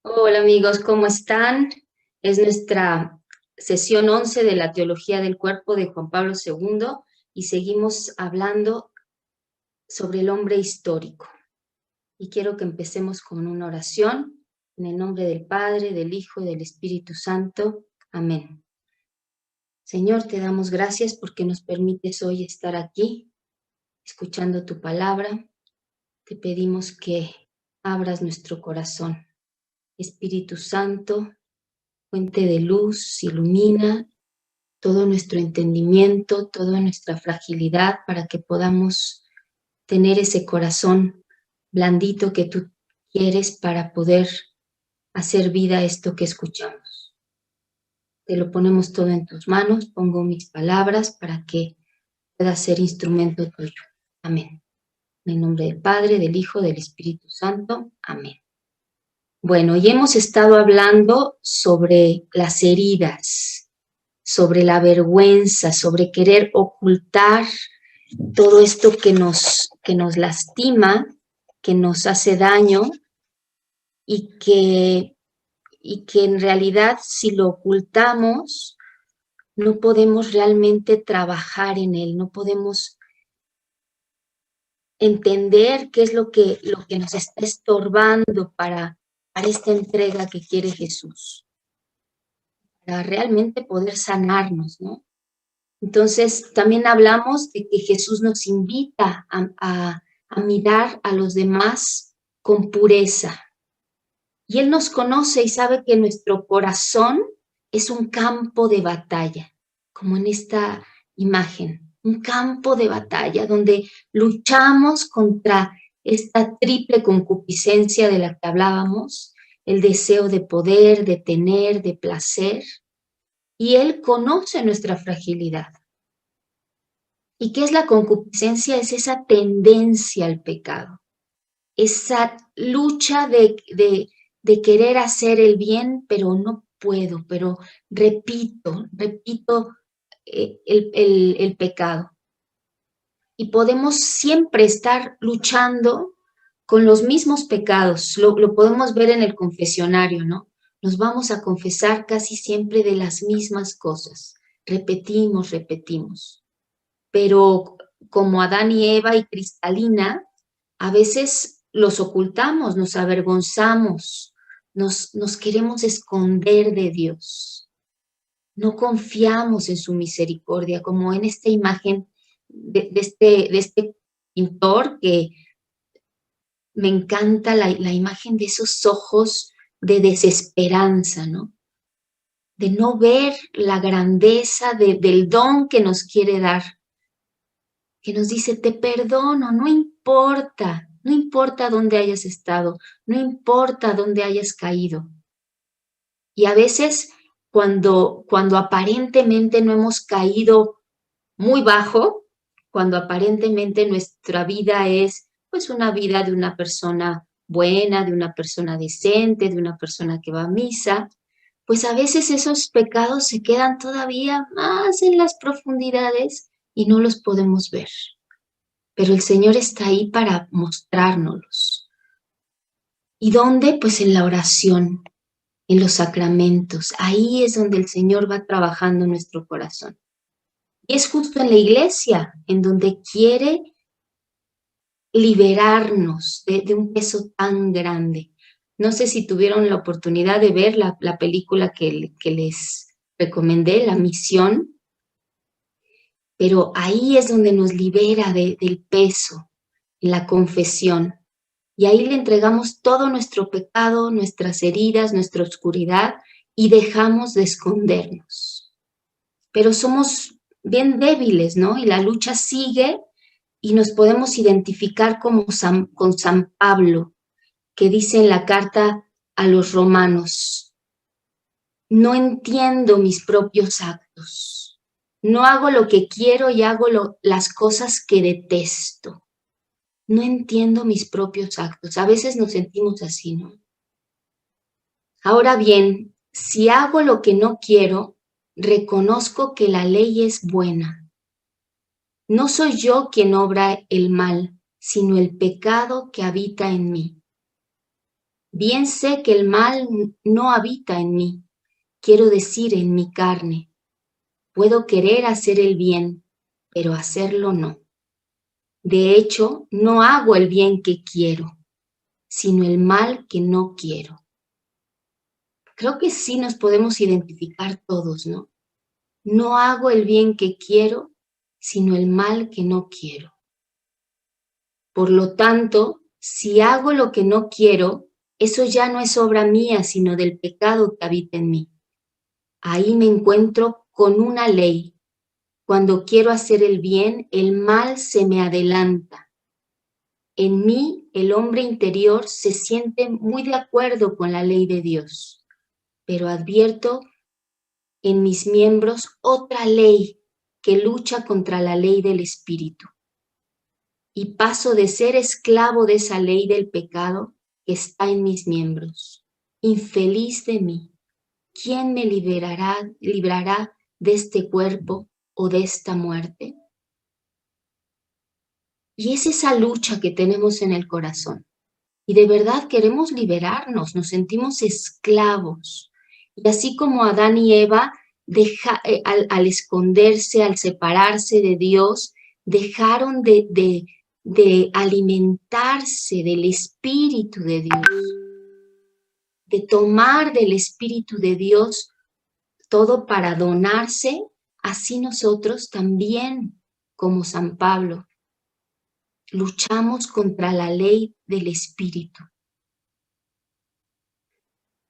Hola amigos, ¿cómo están? Es nuestra sesión 11 de la Teología del Cuerpo de Juan Pablo II y seguimos hablando sobre el hombre histórico. Y quiero que empecemos con una oración en el nombre del Padre, del Hijo y del Espíritu Santo. Amén. Señor, te damos gracias porque nos permites hoy estar aquí, escuchando tu palabra. Te pedimos que abras nuestro corazón. Espíritu Santo, fuente de luz, ilumina todo nuestro entendimiento, toda nuestra fragilidad para que podamos tener ese corazón blandito que tú quieres para poder hacer vida esto que escuchamos. Te lo ponemos todo en tus manos, pongo mis palabras para que pueda ser instrumento tuyo. Amén. En el nombre del Padre, del Hijo, del Espíritu Santo. Amén. Bueno, y hemos estado hablando sobre las heridas, sobre la vergüenza, sobre querer ocultar todo esto que nos lastima, que nos hace daño y que en realidad si lo ocultamos no podemos realmente trabajar en él, no podemos entender qué es lo que nos está estorbando para esta entrega que quiere Jesús, para realmente poder sanarnos, ¿no? Entonces, también hablamos de que Jesús nos invita a mirar a los demás con pureza. Y Él nos conoce y sabe que nuestro corazón es un campo de batalla, como en esta imagen, un campo de batalla donde luchamos contra esta triple concupiscencia de la que hablábamos, el deseo de poder, de tener, de placer. Y Él conoce nuestra fragilidad. ¿Y qué es la concupiscencia? Es esa tendencia al pecado, esa lucha de querer hacer el bien, pero no puedo, pero repito el pecado. Y podemos siempre estar luchando con los mismos pecados, lo podemos ver en el confesionario, ¿no? Nos vamos a confesar casi siempre de las mismas cosas, repetimos. Pero como Adán y Eva y Cristalina, a veces los ocultamos, nos avergonzamos, nos queremos esconder de Dios. No confiamos en su misericordia, como en esta imagen de este pintor que me encanta la imagen de esos ojos de desesperanza, ¿no? De no ver la grandeza del don que nos quiere dar, que nos dice, te perdono, no importa dónde hayas estado, no importa dónde hayas caído. Y a veces cuando aparentemente no hemos caído muy bajo, cuando aparentemente nuestra vida es pues una vida de una persona buena, de una persona decente, de una persona que va a misa, pues a veces esos pecados se quedan todavía más en las profundidades y no los podemos ver. Pero el Señor está ahí para mostrárnoslos. ¿Y dónde? Pues en la oración, en los sacramentos. Ahí es donde el Señor va trabajando en nuestro corazón. Y es justo en la iglesia en donde quiere liberarnos de un peso tan grande. No sé si tuvieron la oportunidad de ver la película que les recomendé, La Misión, pero ahí es donde nos libera del peso, en la confesión. Y ahí le entregamos todo nuestro pecado, nuestras heridas, nuestra oscuridad y dejamos de escondernos. Pero somos bien débiles, ¿no? Y la lucha sigue y nos podemos identificar con San Pablo, que dice en la carta a los romanos, no entiendo mis propios actos, no hago lo que quiero y hago las cosas que detesto. No entiendo mis propios actos. A veces nos sentimos así, ¿no? Ahora bien, si hago lo que no quiero, reconozco que la ley es buena. No soy yo quien obra el mal, sino el pecado que habita en mí. Bien sé que el mal no habita en mí, quiero decir, en mi carne. Puedo querer hacer el bien, pero hacerlo no. De hecho, no hago el bien que quiero, sino el mal que no quiero. Creo que sí nos podemos identificar todos, ¿no? No hago el bien que quiero, sino el mal que no quiero. Por lo tanto, si hago lo que no quiero, eso ya no es obra mía, sino del pecado que habita en mí. Ahí me encuentro con una ley. Cuando quiero hacer el bien, el mal se me adelanta. En mí, el hombre interior se siente muy de acuerdo con la ley de Dios, pero advierto en mis miembros otra ley que lucha contra la ley del Espíritu. Y paso de ser esclavo de esa ley del pecado que está en mis miembros. Infeliz de mí, ¿quién me librará de este cuerpo o de esta muerte? Y es esa lucha que tenemos en el corazón. Y de verdad queremos liberarnos, nos sentimos esclavos. Y así como Adán y Eva, al esconderse, al separarse de Dios, dejaron de alimentarse del Espíritu de Dios, de tomar del Espíritu de Dios todo para donarse, así nosotros también, como San Pablo, luchamos contra la ley del Espíritu.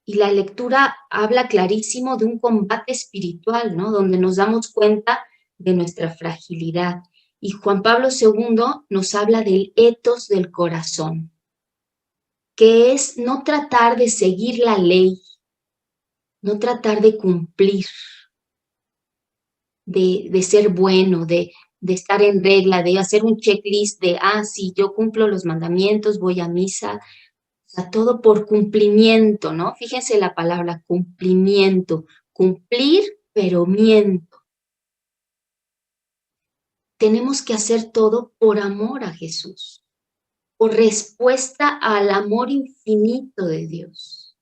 Y la lectura habla clarísimo de un combate espiritual, ¿no? Donde nos damos cuenta de nuestra fragilidad. Y Juan Pablo II nos habla del etos del corazón, que es no tratar de seguir la ley, no tratar de cumplir, de ser bueno, de estar en regla, de hacer un checklist de, sí, yo cumplo los mandamientos, voy a misa, o sea, todo por cumplimiento, ¿no? Fíjense la palabra cumplimiento, cumplir, pero miento. Tenemos que hacer todo por amor a Jesús, por respuesta al amor infinito de Dios.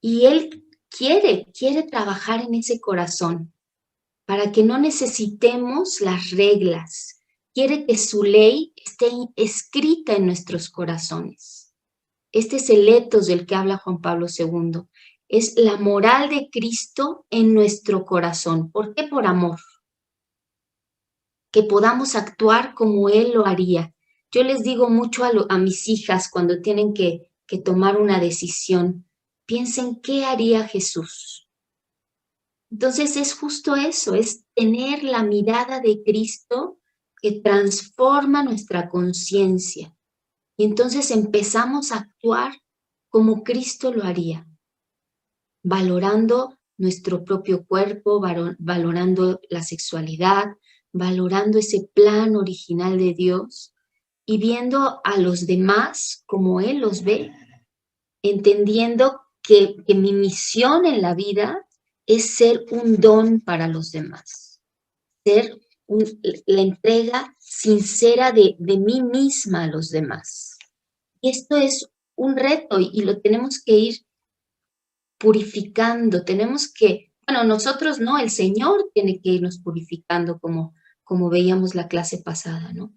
Y Él quiere trabajar en ese corazón para que no necesitemos las reglas. Quiere que su ley esté escrita en nuestros corazones. Este es el etos del que habla Juan Pablo II. Es la moral de Cristo en nuestro corazón. ¿Por qué? Por amor. Que podamos actuar como Él lo haría. Yo les digo mucho a mis hijas cuando tienen que tomar una decisión, piensen qué haría Jesús. Entonces es justo eso, es tener la mirada de Cristo que transforma nuestra conciencia. Y entonces empezamos a actuar como Cristo lo haría, valorando nuestro propio cuerpo, valorando la sexualidad, valorando ese plan original de Dios y viendo a los demás como Él los ve, entendiendo que mi misión en la vida es ser un don para los demás, ser la entrega sincera de mí misma a los demás. Y esto es un reto y lo tenemos que ir purificando, tenemos que, bueno, nosotros no, el Señor tiene que irnos purificando como veíamos la clase pasada, ¿no?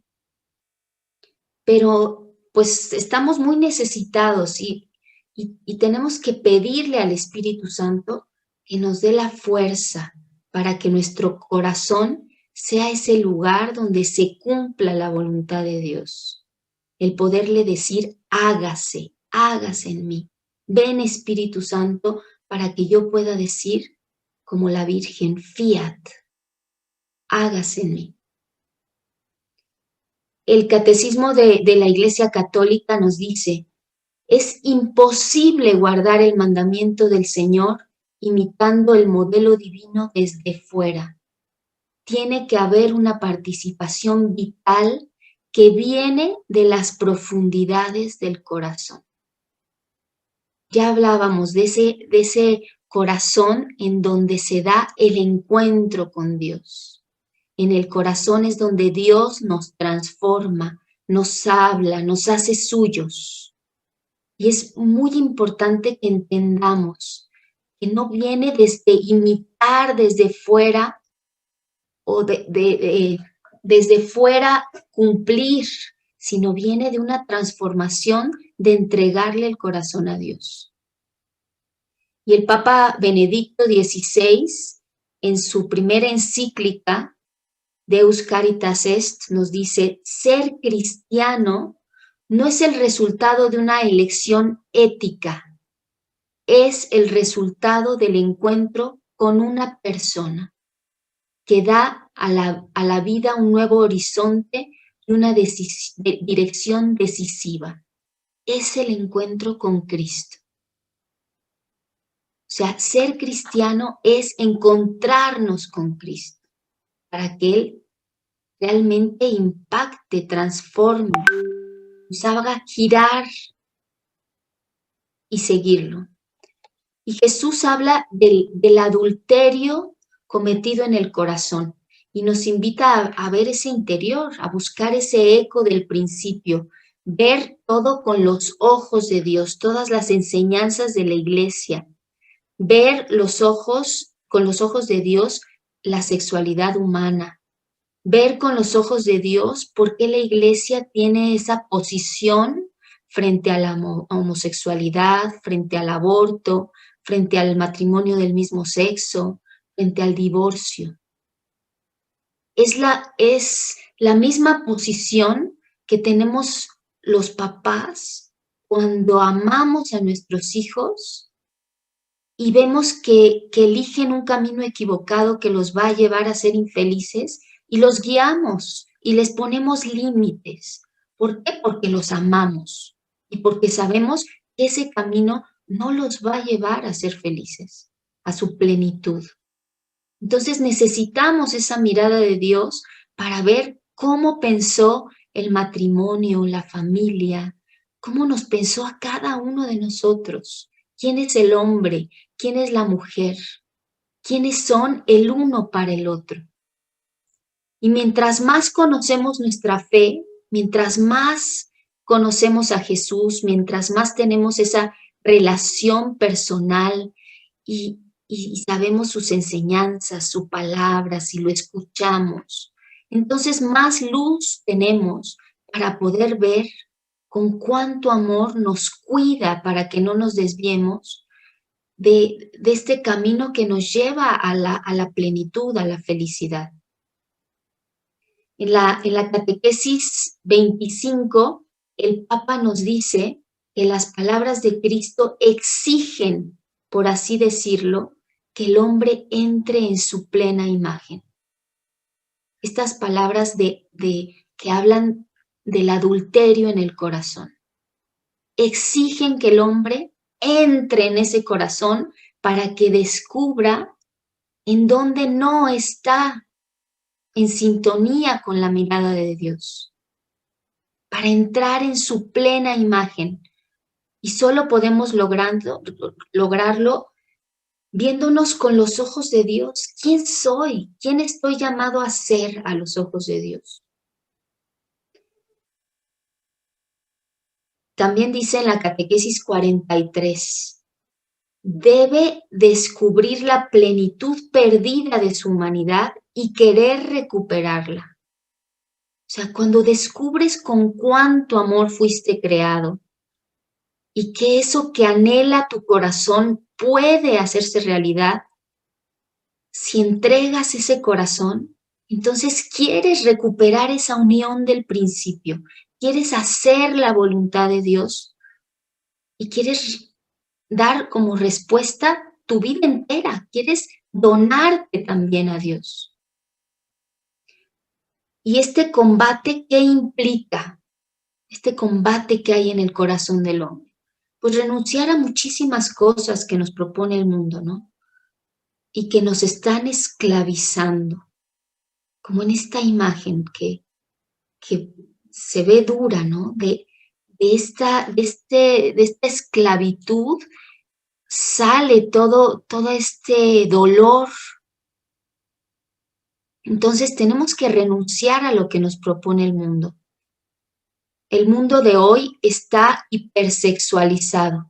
Pero pues estamos muy necesitados y tenemos que pedirle al Espíritu Santo que nos dé la fuerza para que nuestro corazón sea ese lugar donde se cumpla la voluntad de Dios. El poderle decir, hágase, hágase en mí. Ven Espíritu Santo para que yo pueda decir como la Virgen, fiat, hágase en mí. El Catecismo de la Iglesia Católica nos dice, es imposible guardar el mandamiento del Señor imitando el modelo divino desde fuera. Tiene que haber una participación vital que viene de las profundidades del corazón. Ya hablábamos de ese corazón en donde se da el encuentro con Dios. En el corazón es donde Dios nos transforma, nos habla, nos hace suyos. Y es muy importante que entendamos que no viene desde imitar desde fuera o desde fuera cumplir, sino viene de una transformación de entregarle el corazón a Dios. Y el Papa Benedicto XVI, en su primera encíclica, Deus Caritas Est, nos dice, ser cristiano no es el resultado de una elección ética, es el resultado del encuentro con una persona que da a la vida un nuevo horizonte y una dirección decisiva. Es el encuentro con Cristo. O sea, ser cristiano es encontrarnos con Cristo para que Él realmente impacte, transforme, nos haga girar y seguirlo. Y Jesús habla del adulterio cometido en el corazón y nos invita a ver ese interior, a buscar ese eco del principio, ver todo con los ojos de Dios, todas las enseñanzas de la iglesia, ver con los ojos de Dios la sexualidad humana, ver con los ojos de Dios por qué la iglesia tiene esa posición frente a la homosexualidad, frente al aborto, frente al matrimonio del mismo sexo, frente al divorcio. Es la misma posición que tenemos los papás cuando amamos a nuestros hijos y vemos que eligen un camino equivocado que los va a llevar a ser infelices y los guiamos y les ponemos límites. ¿Por qué? Porque los amamos y porque sabemos que ese camino no los va a llevar a ser felices, a su plenitud. Entonces necesitamos esa mirada de Dios para ver cómo pensó el matrimonio, la familia, cómo nos pensó a cada uno de nosotros. ¿Quién es el hombre? ¿Quién es la mujer? ¿Quiénes son el uno para el otro? Y mientras más conocemos nuestra fe, mientras más conocemos a Jesús, mientras más tenemos esa relación personal y sabemos sus enseñanzas, su palabra, si lo escuchamos, entonces más luz tenemos para poder ver con cuánto amor nos cuida para que no nos desviemos de este camino que nos lleva a la plenitud, a la felicidad. En la catequesis 25, el Papa nos dice que las palabras de Cristo exigen, por así decirlo, que el hombre entre en su plena imagen. Estas palabras que hablan del adulterio en el corazón, exigen que el hombre entre en ese corazón para que descubra en dónde no está en sintonía con la mirada de Dios, para entrar en su plena imagen. Y solo podemos lograrlo viéndonos con los ojos de Dios. ¿Quién soy? ¿Quién estoy llamado a ser a los ojos de Dios? También dice en la catequesis 43, debe descubrir la plenitud perdida de su humanidad y querer recuperarla. O sea, cuando descubres con cuánto amor fuiste creado y que eso que anhela tu corazón puede hacerse realidad, si entregas ese corazón, entonces quieres recuperar esa unión del principio, quieres hacer la voluntad de Dios y quieres dar como respuesta tu vida entera, quieres donarte también a Dios. ¿Y este combate qué implica? Este combate que hay en el corazón del hombre. Pues renunciar a muchísimas cosas que nos propone el mundo, ¿no? Y que nos están esclavizando, como en esta imagen que se ve dura, ¿no? De esta esclavitud sale todo este dolor. Entonces tenemos que renunciar a lo que nos propone el mundo el mundo de hoy está hipersexualizado.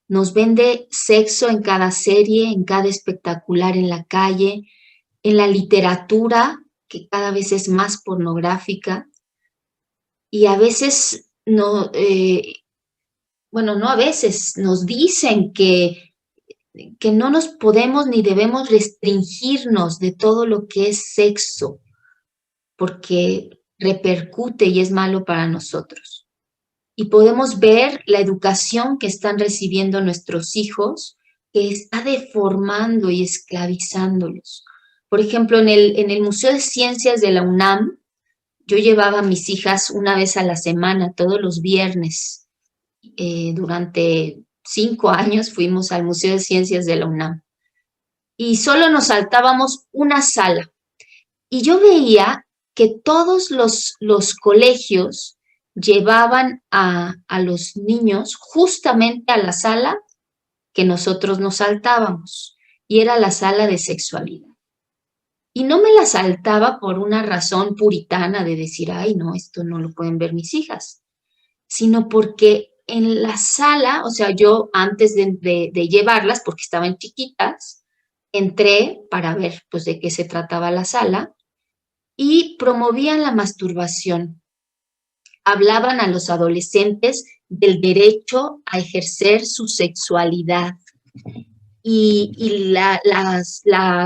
Nos vende sexo en cada serie, en cada espectacular en la calle, en la literatura, que cada vez es más pornográfica, y a veces no, bueno, no a veces, nos dicen que no nos podemos ni debemos restringirnos de todo lo que es sexo, porque repercute y es malo para nosotros. Y podemos ver la educación que están recibiendo nuestros hijos, que está deformando y esclavizándolos. Por ejemplo, en el Museo de Ciencias de la UNAM, yo llevaba a mis hijas una vez a la semana, todos los viernes. Durante 5 años fuimos al Museo de Ciencias de la UNAM. Y solo nos saltábamos una sala. Y yo veía que todos los colegios llevaban a los niños justamente a la sala que nosotros nos saltábamos, y era la sala de sexualidad. Y no me la saltaba por una razón puritana de decir, ay, no, esto no lo pueden ver mis hijas, sino porque en la sala, o sea, yo antes de llevarlas, porque estaban chiquitas, entré para ver pues de qué se trataba la sala y promovían la masturbación. Hablaban a los adolescentes del derecho a ejercer su sexualidad y la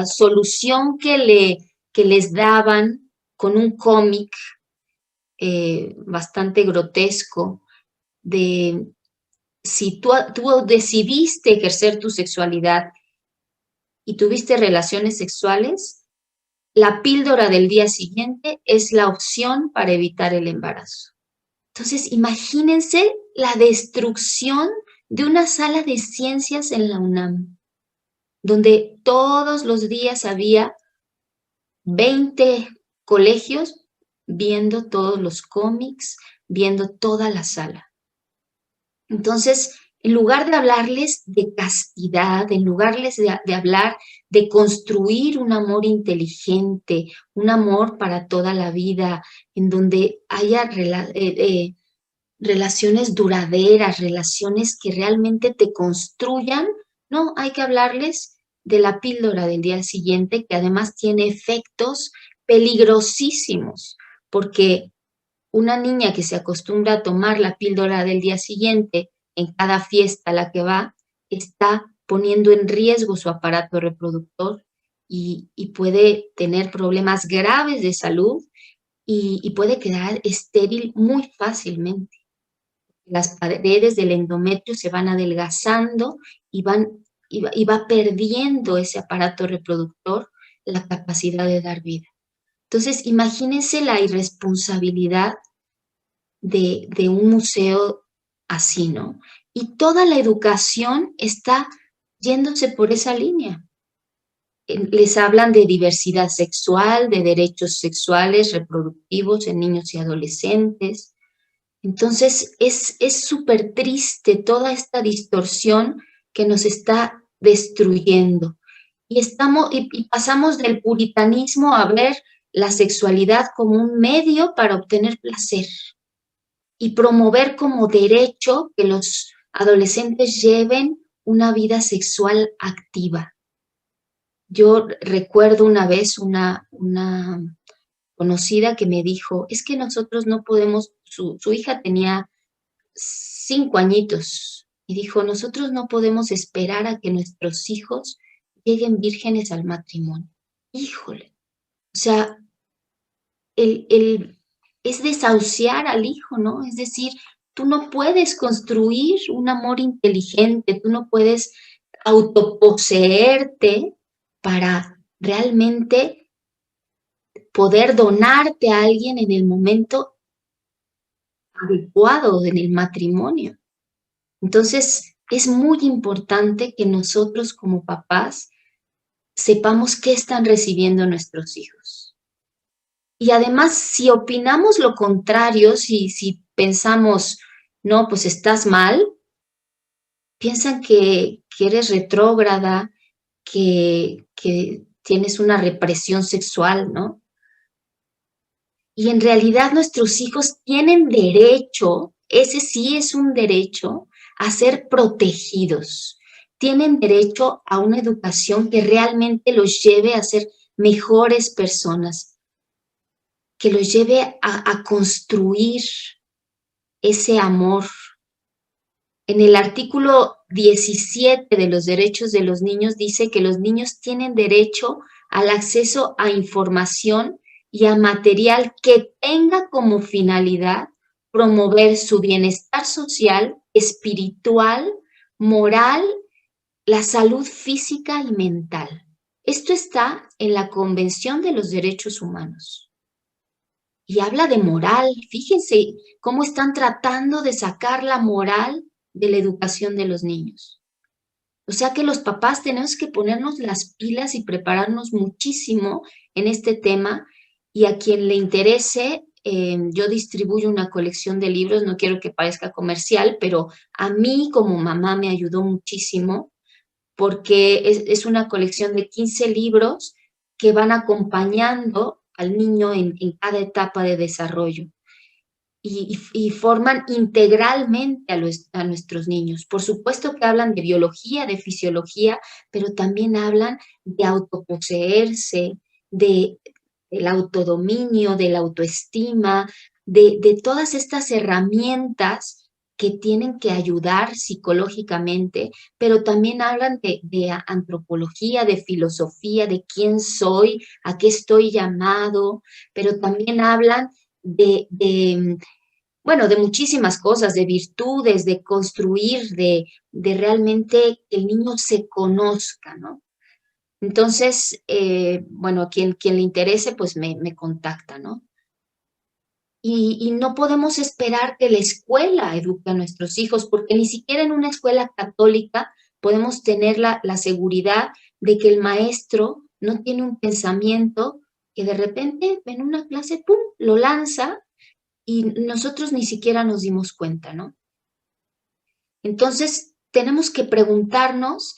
solución que les daban con un cómic bastante grotesco de si tú decidiste ejercer tu sexualidad y tuviste relaciones sexuales, la píldora del día siguiente es la opción para evitar el embarazo. Entonces, imagínense la destrucción de una sala de ciencias en la UNAM, donde todos los días había 20 colegios viendo todos los cómics, viendo toda la sala. Entonces, en lugar de hablarles de castidad, en lugar de hablar de construir un amor inteligente, un amor para toda la vida, en donde haya relaciones duraderas, relaciones que realmente te construyan, no, hay que hablarles de la píldora del día siguiente, que además tiene efectos peligrosísimos, porque una niña que se acostumbra a tomar la píldora del día siguiente en cada fiesta a la que va, está poniendo en riesgo su aparato reproductor y puede tener problemas graves de salud y puede quedar estéril muy fácilmente. Las paredes del endometrio se van adelgazando y va perdiendo ese aparato reproductor la capacidad de dar vida. Entonces, imagínense la irresponsabilidad de un museo así, ¿no? Y toda la educación está yéndose por esa línea. Les hablan de diversidad sexual, de derechos sexuales reproductivos en niños y adolescentes. Entonces, es súper triste toda esta distorsión que nos está destruyendo. Y pasamos del puritanismo a ver la sexualidad como un medio para obtener placer y promover como derecho que los adolescentes lleven una vida sexual activa. Yo recuerdo una vez una conocida que me dijo, es que nosotros no podemos, su hija tenía 5 añitos, y dijo, nosotros no podemos esperar a que nuestros hijos lleguen vírgenes al matrimonio. Híjole, o sea, es desahuciar al hijo, ¿no? Es decir, tú no puedes construir un amor inteligente, tú no puedes autoposeerte para realmente poder donarte a alguien en el momento adecuado, en el matrimonio. Entonces, es muy importante que nosotros como papás sepamos qué están recibiendo nuestros hijos. Y además, si opinamos lo contrario, si pensamos, no, pues estás mal, piensan que eres retrógrada, que tienes una represión sexual, ¿no? Y en realidad nuestros hijos tienen derecho, ese sí es un derecho, a ser protegidos. Tienen derecho a una educación que realmente los lleve a ser mejores personas, que los lleve a construir ese amor. En el artículo 17 de los derechos de los niños dice que los niños tienen derecho al acceso a información y a material que tenga como finalidad promover su bienestar social, espiritual, moral, la salud física y mental. Esto está en la Convención de los Derechos Humanos. Y habla de moral. Fíjense cómo están tratando de sacar la moral de la educación de los niños. O sea que los papás tenemos que ponernos las pilas y prepararnos muchísimo en este tema. Y a quien le interese, yo distribuyo una colección de libros, no quiero que parezca comercial, pero a mí como mamá me ayudó muchísimo porque es una colección de 15 libros que van acompañando al niño en cada etapa de desarrollo y forman integralmente a nuestros niños. Por supuesto que hablan de biología, de fisiología, pero también hablan de autoposeerse, de, del autodominio, de la autoestima, de todas estas herramientas que tienen que ayudar psicológicamente, pero también hablan de antropología, de filosofía, de quién soy, a qué estoy llamado, pero también hablan de bueno, de muchísimas cosas, de virtudes, de construir, de realmente que el niño se conozca, ¿no? Entonces, bueno, quien le interese, pues me contacta, ¿no? Y no podemos esperar que la escuela eduque a nuestros hijos, porque ni siquiera en una escuela católica podemos tener la seguridad de que el maestro no tiene un pensamiento que de repente en una clase, ¡pum!, lo lanza y nosotros ni siquiera nos dimos cuenta, ¿no? Entonces, tenemos que preguntarnos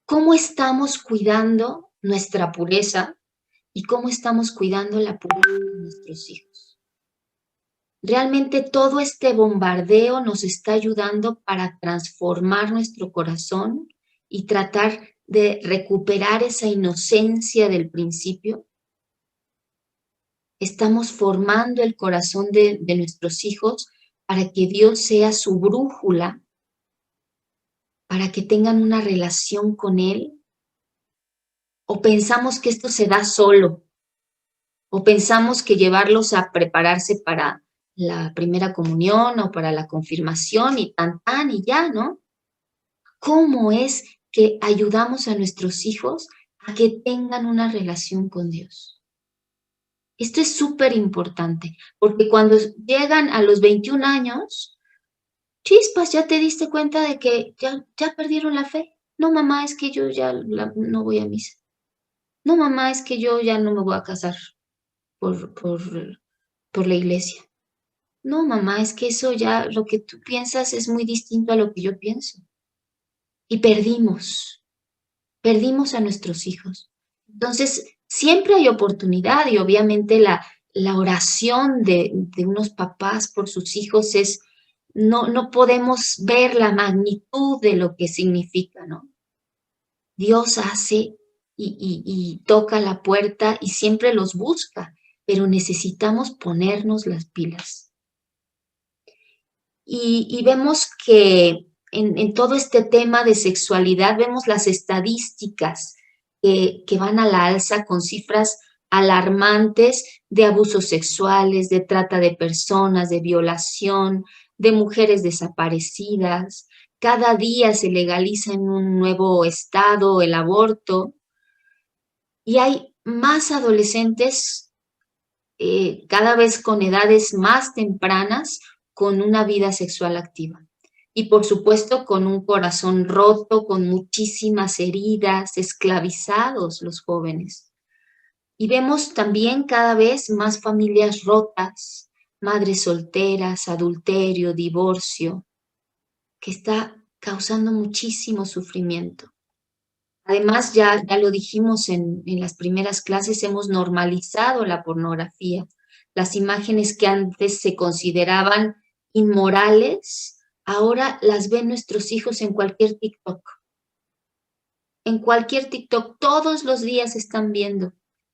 cómo estamos cuidando nuestra pureza y cómo estamos cuidando la pureza de nuestros hijos. Realmente todo este bombardeo nos está ayudando para transformar nuestro corazón y tratar de recuperar esa inocencia del principio. Estamos formando el corazón de nuestros hijos para que Dios sea su brújula, para que tengan una relación con Él. O pensamos que esto se da solo, o pensamos que llevarlos a prepararse para la primera comunión o para la confirmación y tan y ya, ¿no? ¿Cómo es que ayudamos a nuestros hijos a que tengan una relación con Dios? Esto es súper importante, porque cuando llegan a los 21 años, chispas, ya te diste cuenta de que ya perdieron la fe. No, mamá, es que yo ya no voy a misa. No, mamá, es que yo ya no me voy a casar por, por, por la iglesia. No, mamá, es que eso ya, lo que tú piensas es muy distinto a lo que yo pienso. Y perdimos a nuestros hijos. Entonces, siempre hay oportunidad y obviamente la oración de unos papás por sus hijos es, no podemos ver la magnitud de lo que significa, ¿no? Dios hace y toca la puerta y siempre los busca, pero necesitamos ponernos las pilas. Y vemos que en todo este tema de sexualidad, vemos las estadísticas que van a la alza con cifras alarmantes de abusos sexuales, de trata de personas, de violación, de mujeres desaparecidas. Cada día se legaliza en un nuevo estado el aborto y hay más adolescentes cada vez con edades más tempranas con una vida sexual activa. Y por supuesto con un corazón roto, con muchísimas heridas, esclavizados los jóvenes. Y vemos también cada vez más familias rotas, madres solteras, adulterio, divorcio, que está causando muchísimo sufrimiento. Además, ya lo dijimos en las primeras clases, hemos normalizado la pornografía. las imágenes que antes se consideraban inmorales, ahora las ven nuestros hijos en cualquier TikTok. En cualquier TikTok, todos los días están viendo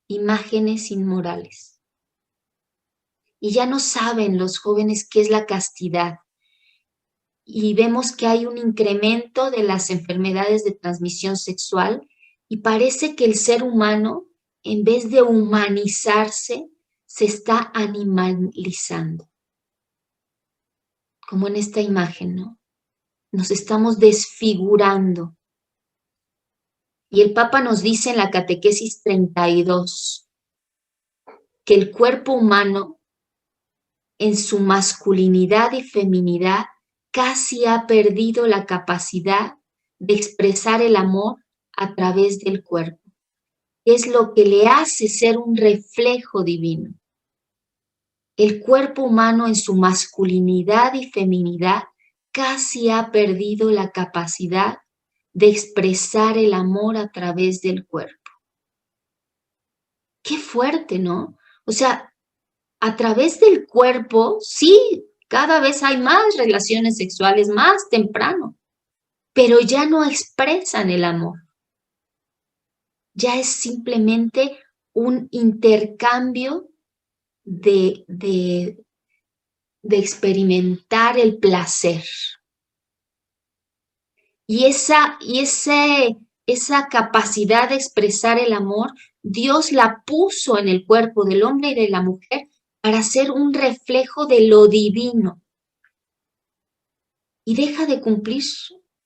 imágenes inmorales. Y ya no saben los jóvenes qué es la castidad. Y vemos que hay un incremento de las enfermedades de transmisión sexual y parece que el ser humano, en vez de humanizarse, se está animalizando. Como en esta imagen, ¿no? Nos estamos desfigurando. Y el Papa nos dice en la Catequesis 32 que el cuerpo humano, en su masculinidad y feminidad, casi ha perdido la capacidad de expresar el amor a través del cuerpo. Es lo que le hace ser un reflejo divino. El cuerpo humano en su masculinidad y feminidad casi ha perdido la capacidad de expresar el amor a través del cuerpo. Qué fuerte, ¿no? O sea, a través del cuerpo, sí, cada vez hay más relaciones sexuales más temprano, pero ya no expresan el amor. Ya es simplemente un intercambio de experimentar el placer. Y esa capacidad de expresar el amor, Dios la puso en el cuerpo del hombre y de la mujer para ser un reflejo de lo divino. Y deja de cumplir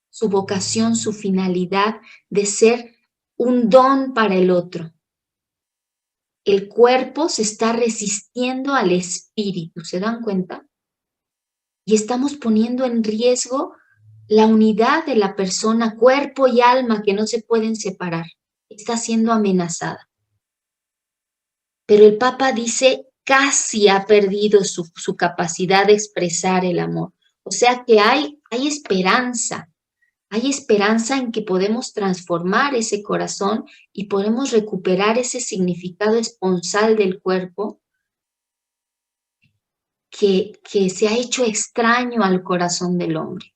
su vocación, su finalidad de ser un don para el otro. El cuerpo se está resistiendo al espíritu, ¿se dan cuenta? Y estamos poniendo en riesgo la unidad de la persona, cuerpo y alma, que no se pueden separar. Está siendo amenazada. Pero el Papa dice, casi ha perdido su capacidad de expresar el amor. O sea que hay esperanza. Hay esperanza en que podemos transformar ese corazón y podemos recuperar ese significado esponsal del cuerpo que se ha hecho extraño al corazón del hombre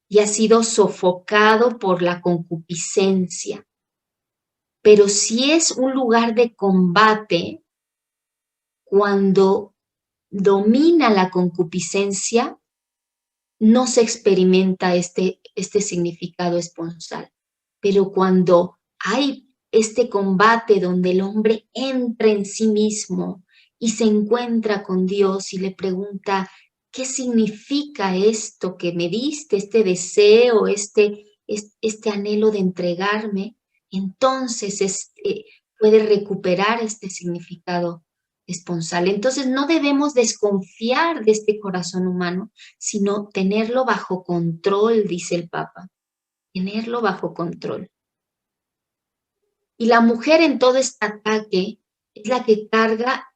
y ha sido sofocado por la concupiscencia. Pero sí es un lugar de combate cuando domina la concupiscencia, no se experimenta este significado esponsal. Pero cuando hay este combate donde el hombre entra en sí mismo y se encuentra con Dios y le pregunta, ¿qué significa esto que me diste, este deseo, este anhelo de entregarme? Entonces puede recuperar este significado esponsal. Entonces no debemos desconfiar de este corazón humano, sino tenerlo bajo control, dice el Papa, tenerlo bajo control. Y la mujer en todo este ataque es la que carga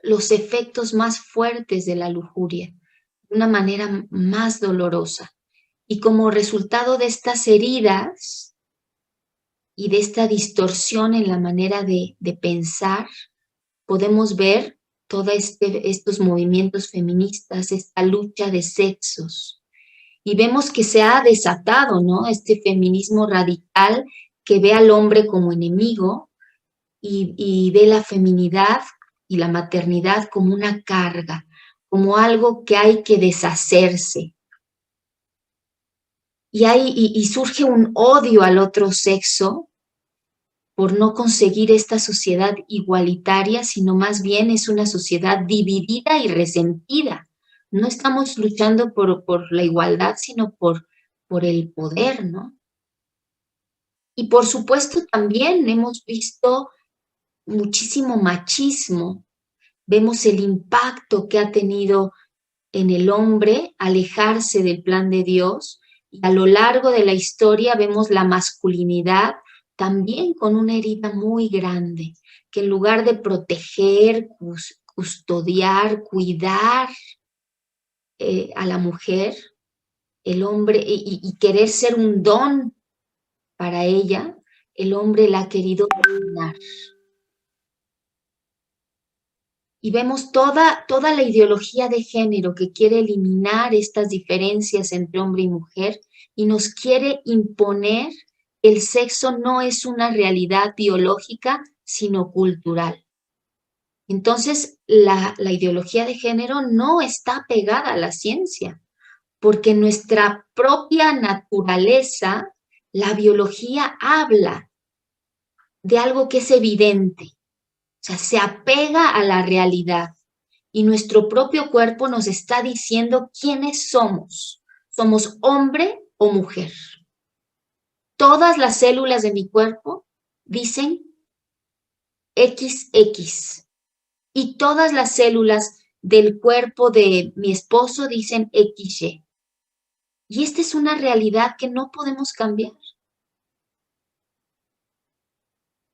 los efectos más fuertes de la lujuria, de una manera más dolorosa. Y como resultado de estas heridas y de esta distorsión en la manera de pensar, podemos ver todos estos movimientos feministas, esta lucha de sexos. Y vemos que se ha desatado, ¿no? Este feminismo radical que ve al hombre como enemigo y ve la feminidad y la maternidad como una carga, como algo que hay que deshacerse. Y surge un odio al otro sexo por no conseguir esta sociedad igualitaria, sino más bien es una sociedad dividida y resentida. No estamos luchando por la igualdad, sino por el poder, ¿no? Y por supuesto también hemos visto muchísimo machismo. Vemos el impacto que ha tenido en el hombre alejarse del plan de Dios, y a lo largo de la historia vemos la masculinidad también con una herida muy grande, que en lugar de proteger, custodiar, cuidar a la mujer, el hombre, y querer ser un don para ella, el hombre la ha querido dominar. y vemos toda la ideología de género que quiere eliminar estas diferencias entre hombre y mujer y nos quiere imponer el sexo no es una realidad biológica, sino cultural. Entonces, la ideología de género no está pegada a la ciencia, porque nuestra propia naturaleza, la biología habla de algo que es evidente, o sea, se apega a la realidad y nuestro propio cuerpo nos está diciendo quiénes somos. ¿Somos hombre o mujer? Todas las células de mi cuerpo dicen XX y todas las células del cuerpo de mi esposo dicen XY. Y esta es una realidad que no podemos cambiar.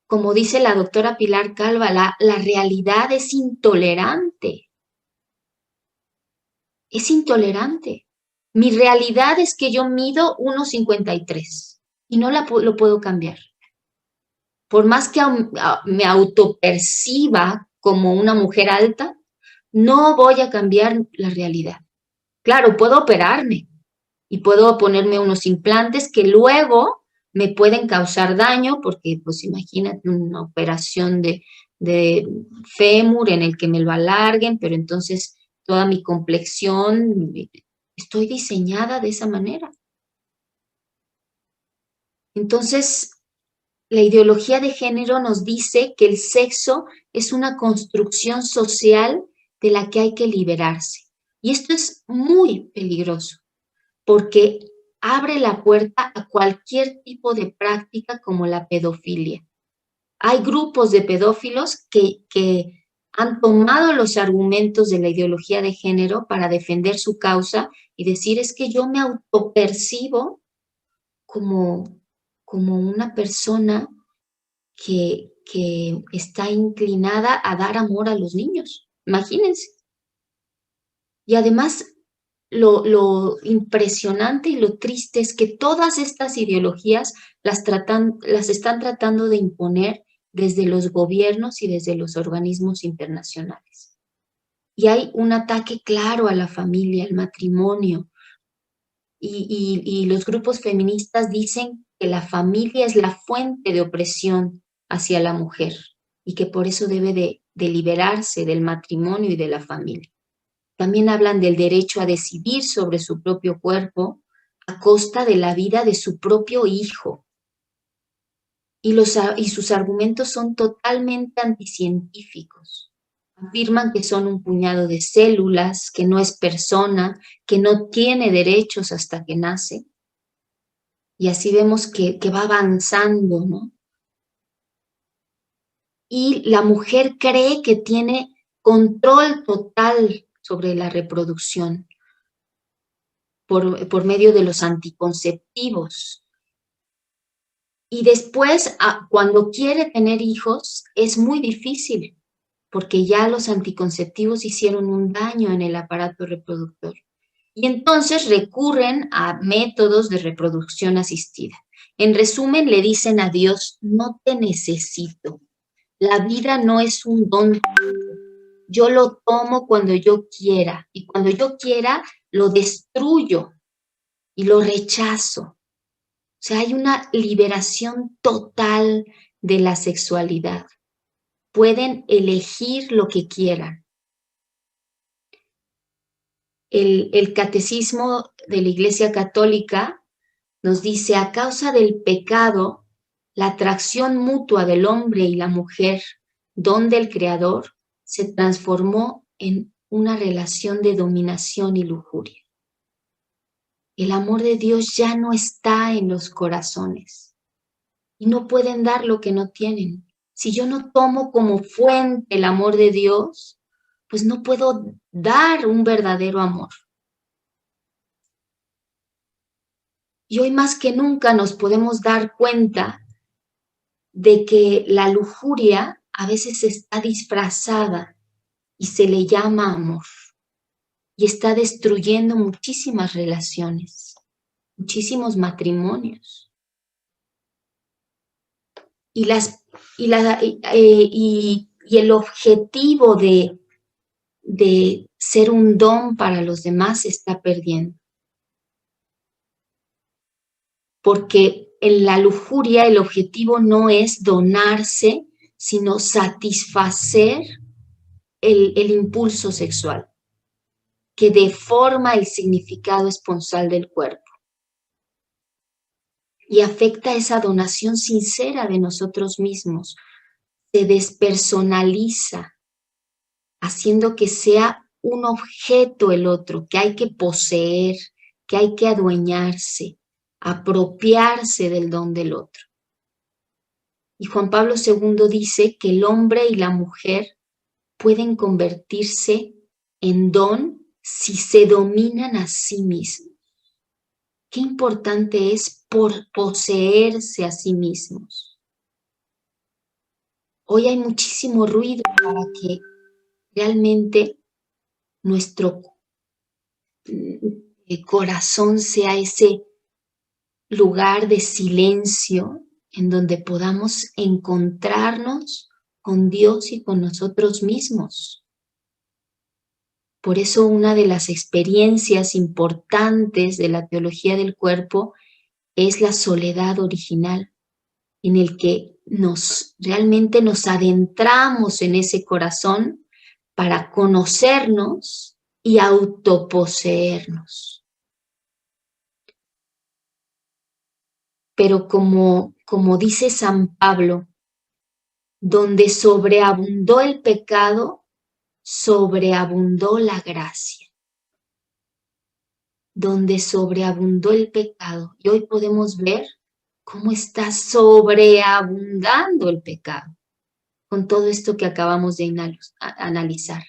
Como dice la doctora Pilar Calva, la realidad es intolerante. Es intolerante. Mi realidad es que yo mido 1,53 y no lo puedo cambiar. Por más que me autoperciba como una mujer alta, no voy a cambiar la realidad. Claro, puedo operarme y puedo ponerme unos implantes que luego me pueden causar daño porque, pues imagínate una operación de fémur en el que me lo alarguen, pero entonces toda mi complexión, estoy diseñada de esa manera. Entonces, la ideología de género nos dice que el sexo es una construcción social de la que hay que liberarse. Y esto es muy peligroso porque abre la puerta a cualquier tipo de práctica como la pedofilia. Hay grupos de pedófilos que han tomado los argumentos de la ideología de género para defender su causa y decir es que yo me autopercibo como una persona que está inclinada a dar amor a los niños. Imagínense. Y además, lo impresionante y lo triste es que todas estas ideologías las están tratando de imponer desde los gobiernos y desde los organismos internacionales. Y hay un ataque claro a la familia, al matrimonio. Y los grupos feministas dicen que la familia es la fuente de opresión hacia la mujer y que por eso debe de liberarse del matrimonio y de la familia. También hablan del derecho a decidir sobre su propio cuerpo a costa de la vida de su propio hijo. Y sus argumentos son totalmente anticientíficos. Afirman que son un puñado de células, que no es persona, que no tiene derechos hasta que nace. Y así vemos que va avanzando, ¿no? Y la mujer cree que tiene control total sobre la reproducción por medio de los anticonceptivos. Y después, cuando quiere tener hijos, es muy difícil, porque ya los anticonceptivos hicieron un daño en el aparato reproductor. Y entonces recurren a métodos de reproducción asistida. En resumen, le dicen a Dios, no te necesito. La vida no es un don. Yo lo tomo cuando yo quiera. Y cuando yo quiera, lo destruyo y lo rechazo. O sea, hay una liberación total de la sexualidad. Pueden elegir lo que quieran. El catecismo de la Iglesia Católica nos dice, a causa del pecado, la atracción mutua del hombre y la mujer, don del Creador, se transformó en una relación de dominación y lujuria. El amor de Dios ya no está en los corazones y no pueden dar lo que no tienen. Si yo no tomo como fuente el amor de Dios, pues no puedo dar un verdadero amor. Y hoy más que nunca nos podemos dar cuenta de que la lujuria a veces está disfrazada y se le llama amor y está destruyendo muchísimas relaciones, muchísimos matrimonios. Y el objetivo de de ser un don para los demás se está perdiendo. Porque en la lujuria el objetivo no es donarse, sino satisfacer el impulso sexual, que deforma el significado esponsal del cuerpo y afecta esa donación sincera de nosotros mismos. Se despersonaliza, haciendo que sea un objeto el otro, que hay que poseer, que hay que adueñarse, apropiarse del don del otro. Y Juan Pablo II dice que el hombre y la mujer pueden convertirse en don si se dominan a sí mismos. Qué importante es poseerse a sí mismos. Hoy hay muchísimo ruido para que realmente nuestro corazón sea ese lugar de silencio en donde podamos encontrarnos con Dios y con nosotros mismos. Por eso una de las experiencias importantes de la teología del cuerpo es la soledad original, en el que realmente nos adentramos en ese corazón para conocernos y autoposeernos. Pero como dice San Pablo, donde sobreabundó el pecado, sobreabundó la gracia. Donde sobreabundó el pecado. Y hoy podemos ver cómo está sobreabundando el pecado con todo esto que acabamos de analizar.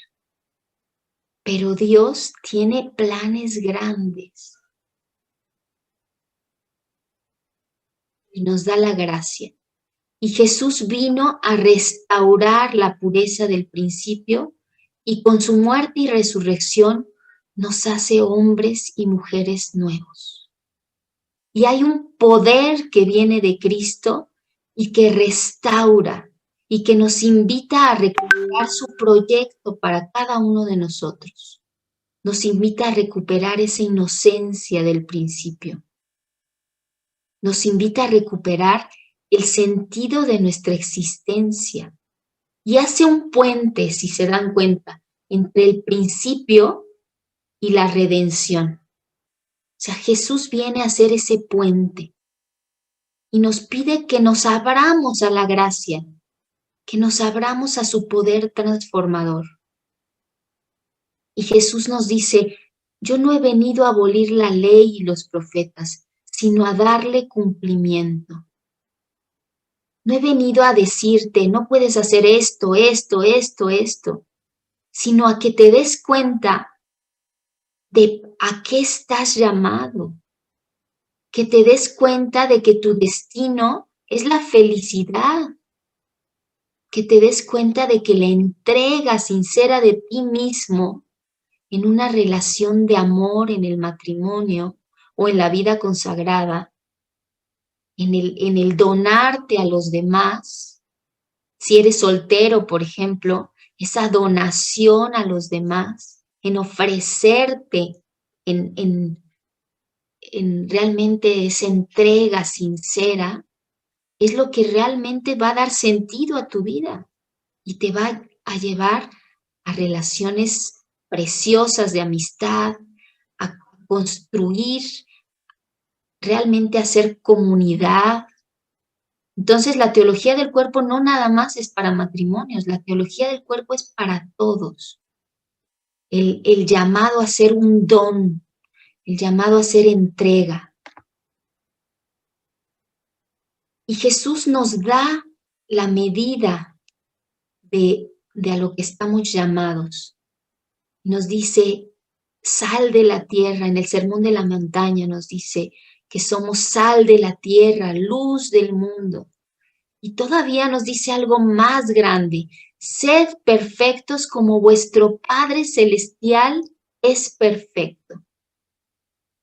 Pero Dios tiene planes grandes y nos da la gracia. Y Jesús vino a restaurar la pureza del principio y con su muerte y resurrección nos hace hombres y mujeres nuevos. Y hay un poder que viene de Cristo y que restaura y que nos invita a recuperar su proyecto para cada uno de nosotros. Nos invita a recuperar esa inocencia del principio. Nos invita a recuperar el sentido de nuestra existencia y hace un puente, si se dan cuenta, entre el principio y la redención. O sea, Jesús viene a hacer ese puente y nos pide que nos abramos a la gracia, que nos abramos a su poder transformador. Y Jesús nos dice, yo no he venido a abolir la ley y los profetas, sino a darle cumplimiento. No he venido a decirte, no puedes hacer esto, sino a que te des cuenta de a qué estás llamado, que te des cuenta de que tu destino es la felicidad, que te des cuenta de que la entrega sincera de ti mismo en una relación de amor en el matrimonio o en la vida consagrada, en el donarte a los demás, si eres soltero, por ejemplo, esa donación a los demás, en ofrecerte, en realmente esa entrega sincera, es lo que realmente va a dar sentido a tu vida y te va a llevar a relaciones preciosas de amistad, a construir, realmente a hacer comunidad. Entonces la teología del cuerpo no nada más es para matrimonios, la teología del cuerpo es para todos. El llamado a ser un don, el llamado a ser entrega. Y Jesús nos da la medida de a lo que estamos llamados. Nos dice, sal de la tierra, en el Sermón de la Montaña nos dice que somos sal de la tierra, luz del mundo. Y todavía nos dice algo más grande, sed perfectos como vuestro Padre Celestial es perfecto.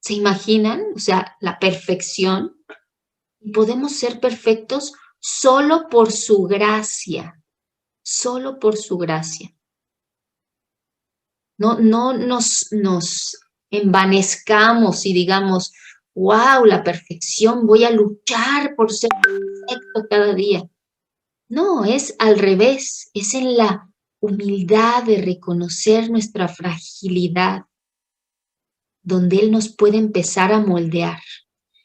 ¿Se imaginan? O sea, la perfección. Y podemos ser perfectos solo por su gracia, solo por su gracia. No nos envanezcamos y digamos, wow, la perfección, voy a luchar por ser perfecto cada día. No, es al revés, es en la humildad de reconocer nuestra fragilidad, donde Él nos puede empezar a moldear.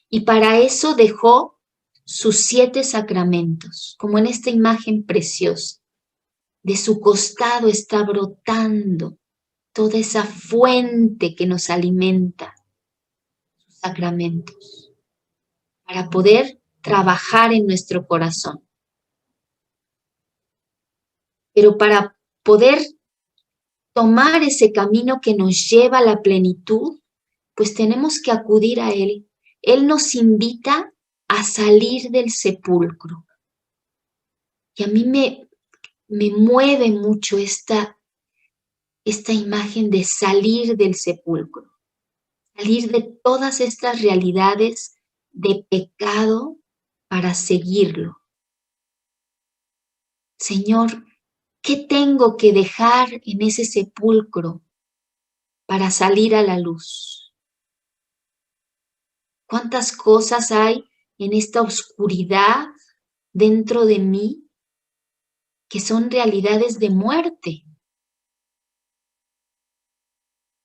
Y para eso dejó sus 7 sacramentos, como en esta imagen preciosa. De su costado está brotando toda esa fuente que nos alimenta, sus sacramentos, para poder trabajar en nuestro corazón. Pero para poder tomar ese camino que nos lleva a la plenitud, pues tenemos que acudir a Él. Él nos invita a salir del sepulcro. Y a mí me mueve mucho esta imagen de salir del sepulcro, salir de todas estas realidades de pecado para seguirlo. Señor, ¿qué tengo que dejar en ese sepulcro para salir a la luz? ¿Cuántas cosas hay en esta oscuridad dentro de mí que son realidades de muerte?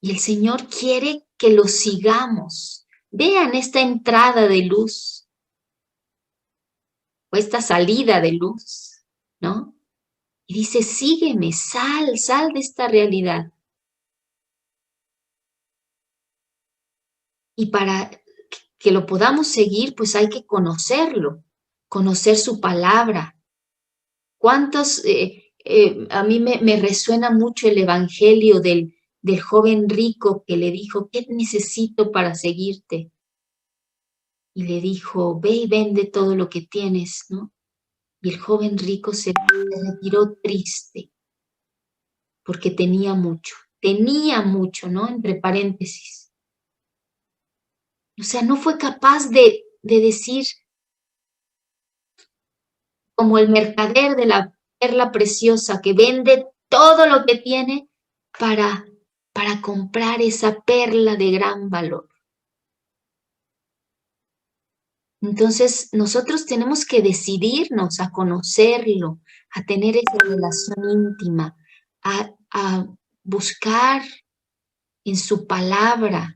Y el Señor quiere que lo sigamos. Vean esta entrada de luz o esta salida de luz, ¿no? Y dice, sígueme, sal de esta realidad. Y para que lo podamos seguir, pues hay que conocerlo, conocer su palabra. ¿Cuántos, a mí me resuena mucho el evangelio del joven rico que le dijo, ¿qué necesito para seguirte? Y le dijo, ve y vende todo lo que tienes, ¿no? Y el joven rico se retiró triste, porque tenía mucho, ¿no? Entre paréntesis. O sea, no fue capaz de decir, como el mercader de la perla preciosa que vende todo lo que tiene para comprar esa perla de gran valor. Entonces, nosotros tenemos que decidirnos a conocerlo, a tener esa relación íntima, a buscar en su palabra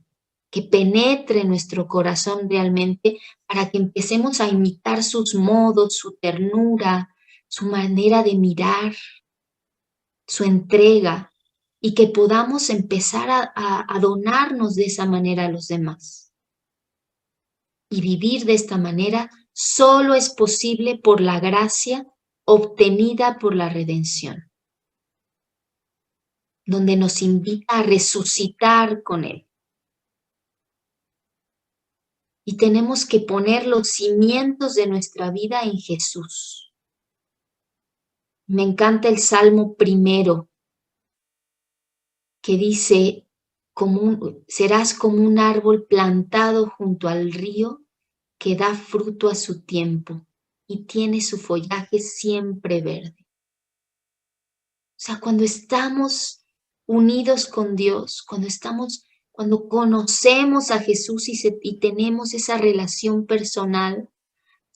que penetre nuestro corazón realmente para que empecemos a imitar sus modos, su ternura, su manera de mirar, su entrega, y que podamos empezar a donarnos de esa manera a los demás. Y vivir de esta manera solo es posible por la gracia obtenida por la redención, donde nos invita a resucitar con Él. Y tenemos que poner los cimientos de nuestra vida en Jesús. Me encanta el Salmo 1, que dice, serás como un árbol plantado junto al río que da fruto a su tiempo y tiene su follaje siempre verde. O sea, cuando estamos unidos con Dios, cuando conocemos a Jesús y tenemos esa relación personal,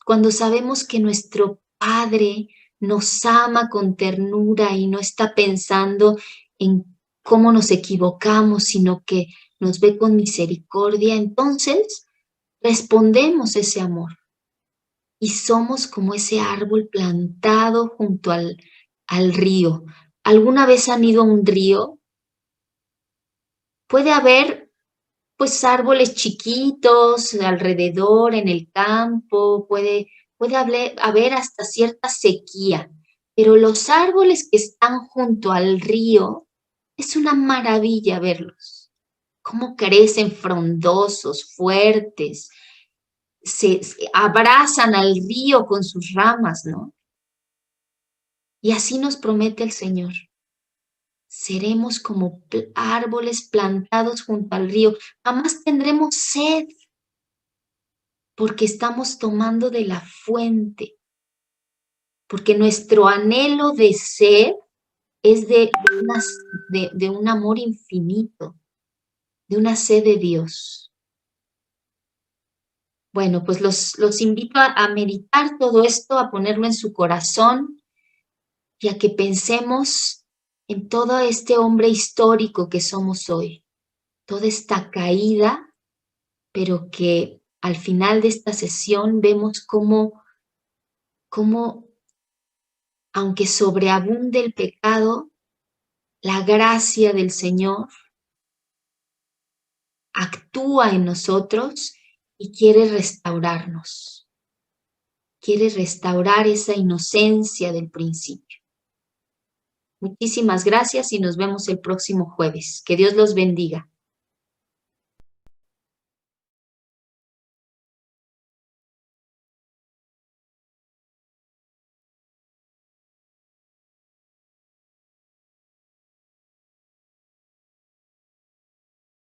cuando sabemos que nuestro Padre nos ama con ternura y no está pensando en cómo nos equivocamos, sino que nos ve con misericordia, entonces respondemos ese amor y somos como ese árbol plantado junto al río. ¿Alguna vez han ido a un río? Puede haber pues árboles chiquitos alrededor en el campo, puede haber hasta cierta sequía, pero los árboles que están junto al río, es una maravilla verlos, cómo crecen frondosos, fuertes, se abrazan al río con sus ramas, ¿no? Y así nos promete el Señor. Seremos como árboles plantados junto al río, jamás tendremos sed, porque estamos tomando de la fuente, porque nuestro anhelo de sed es de un amor infinito, de una sed de Dios. Bueno, pues los invito a meditar todo esto, a ponerlo en su corazón y a que pensemos en todo este hombre histórico que somos hoy, toda esta caída, pero que al final de esta sesión vemos cómo aunque sobreabunde el pecado, la gracia del Señor actúa en nosotros y quiere restaurarnos, quiere restaurar esa inocencia del principio. Muchísimas gracias y nos vemos el próximo jueves. Que Dios los bendiga.